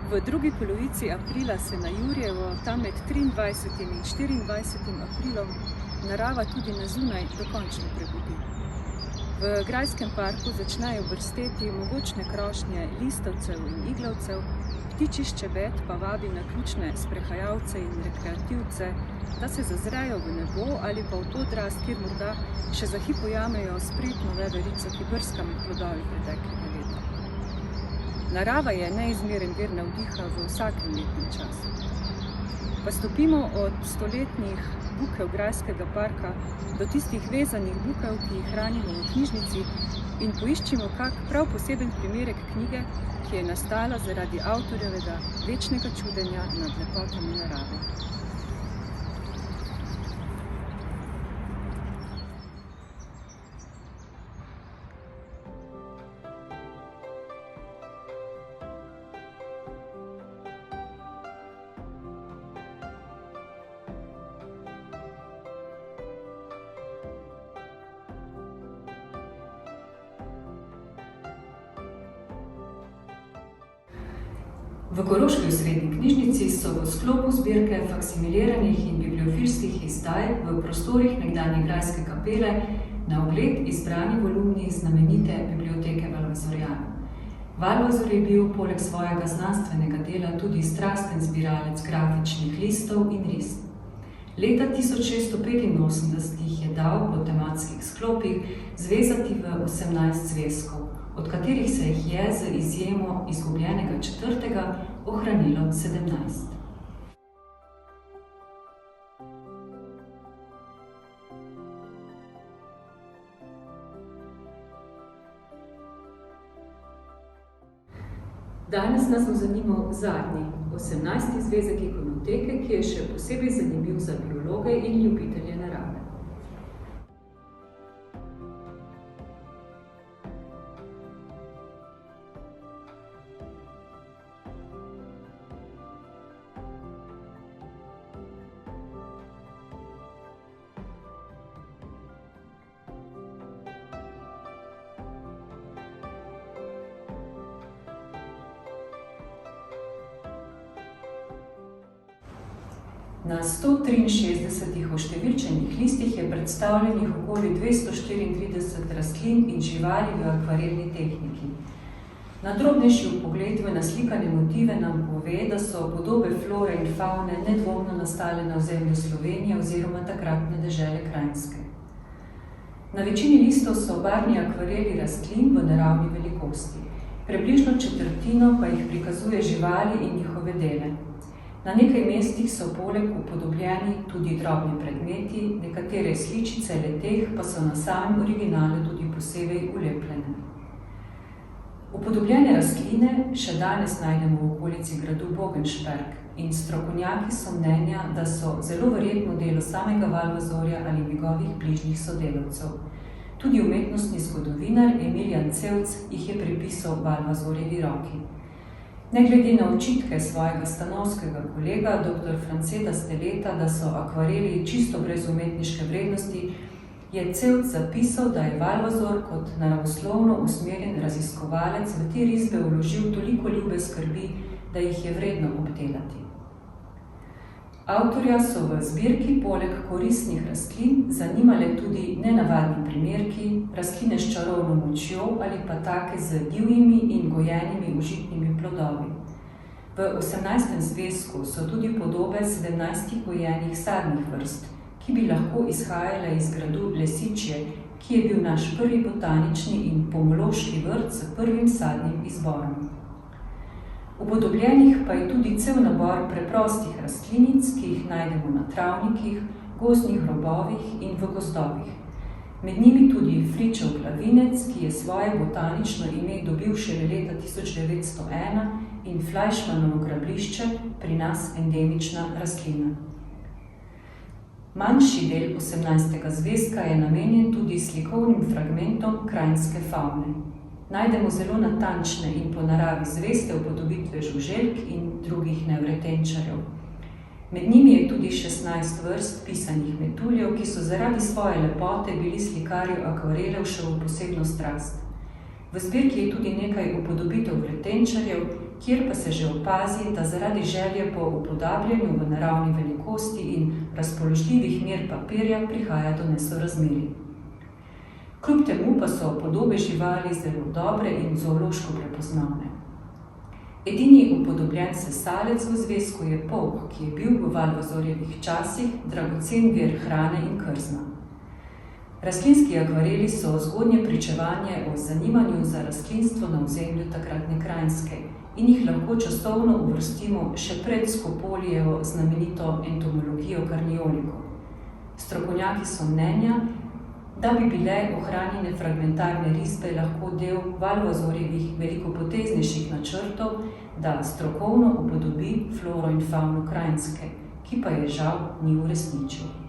V drugi polovici aprila se na Jurjevo, tam med 23. in 24. aprilom, narava tudi na zunaj dokončno prebudi. V Grajskem parku začnejo brsteti mogočne krošnje listovcev in iglavcev, ptičji ščebet pa vabi naključne sprehajalce in rekreativce, da se zazrejo v nebo ali pa v podrast, kjer morda še za hip ujamejo spretno veverico, ki brska med plodovi preteklega leta. Narava je neizmeren vir navdiha v vsakem letnem času. Pa stopimo od stoletnih bukev Grajskega parka do tistih vezanih bukev, ki jih hranimo v knjižnici, in poiščimo kak prav poseben primerek knjige, ki je nastala zaradi avtorjevega večnega čudenja nad lepotami narave. V Koroški osrednji knjižnici so v sklopu zbirke faksimiliranih in bibliofilskih izdaj v prostorih nekdanje Grajske kapele na ogled izbrani volumni znamenite biblioteke Valvazorjana. Valvazor je bil poleg svojega znanstvenega dela tudi strasten zbiralec grafičnih listov in risb. Leta 1685 jih je dal po tematskih sklopih zvezati v 18 zvezkov, od katerih se jih je z izjemo izgubljenega 4. ohranilo 17. Danes nas bo zanimal zadnji, 18. zvezek ikonoteke, ki je še posebej zanimiv za biologe in ljubitelje narave. Na 163 oštevilčenih listih je predstavljenih okoli 234 rastlin in živali v akvarelni tehniki. Na drobnejši vpogled v naslikane motive nam pove, da so podobe flore in favne nedvomno nastale na ozemlju Slovenije oziroma takratne dežele Kranjske. Na večini listov so barvni akvareli rastlin v naravni velikosti. Približno četrtino pa jih prikazuje živali in njihove dele. Na nekaj mestih so poleg upodobljeni tudi drobni predmeti, nekatere sličice le-teh pa so na samem originalu tudi posebej ulepljene. Upodobljene rastline še danes najdemo v okolici gradu Bogenšperk in strokovnjaki so mnenja, da so zelo verjetno delo samega Valvazorja ali njegovih bližnjih sodelavcev. Tudi umetnostni zgodovinar Emilijan Cevc jih je pripisal Valvazorjevi roki. Ne glede na očitke svojega stanovskega kolega, dr. Franceta Steleta, da so akvareli čisto brez umetniške vrednosti, je Cevc zapisal, da je Valvazor kot naravoslovno usmerjen raziskovalec v te risbe vložil toliko ljube skrbi, da jih je vredno obdelati. Avtorja so v zbirki poleg koristnih rastlin zanimale tudi nenavadni primerki, rastline s čarovno močjo ali pa take z divjimi in gojenimi užitnimi plodovi. V 18. zvezku so tudi podobe 17 gojenih sadnih vrst, ki bi lahko izhajale iz gradu Lesičje, ki je bil naš prvi botanični in pomološki vrt s prvim sadnim izborom. Upodobljenih pa je tudi cel nabor preprostih rastlinic, ki jih najdemo na travnikih, gozdnih robovih in v gozdovih. Med njimi tudi fričev glavinec, ki je svoje botanično ime dobil šele leta 1901, in Flajšmanovo grablišče, pri nas endemična rastlina. Manjši del 18. zvezka je namenjen tudi slikovnim fragmentom kranjske favne. Najdemo zelo natančne in po naravi zveste upodobitve žuželk in drugih nevretenčarjev. Med njimi je tudi 16 vrst pisanih metuljev, ki so zaradi svoje lepote bili slikarju akvarelov še v posebno strast. V zbirki je tudi nekaj upodobitev vretenčarjev, kjer pa se že opazi, da zaradi želje po upodabljanju v naravni velikosti in razpoložljivih mer papirja prihaja do nesorazmerij. Kljub temu pa so podobe živali zelo dobre in zoološko prepoznavne. Edini upodobljen sesalec v zvezku je polh, ki je bil v Valvazorjevih časih dragocen vir hrane in krzna. Rastlinski akvareli so zgodnje pričevanje o zanimanju za rastlinstvo na ozemlju takratne Kranjske in jih lahko časovno uvrstimo še pred Skopolijevo znamenito entomologijo Karnioliko. Strokovnjaki so mnenja, da bi bile ohranjene fragmentarne risbe lahko del Valvazorjevih velikopoteznejših načrtov, da strokovno upodobi floro in fauno Kranjske, ki pa je žal ni uresničil.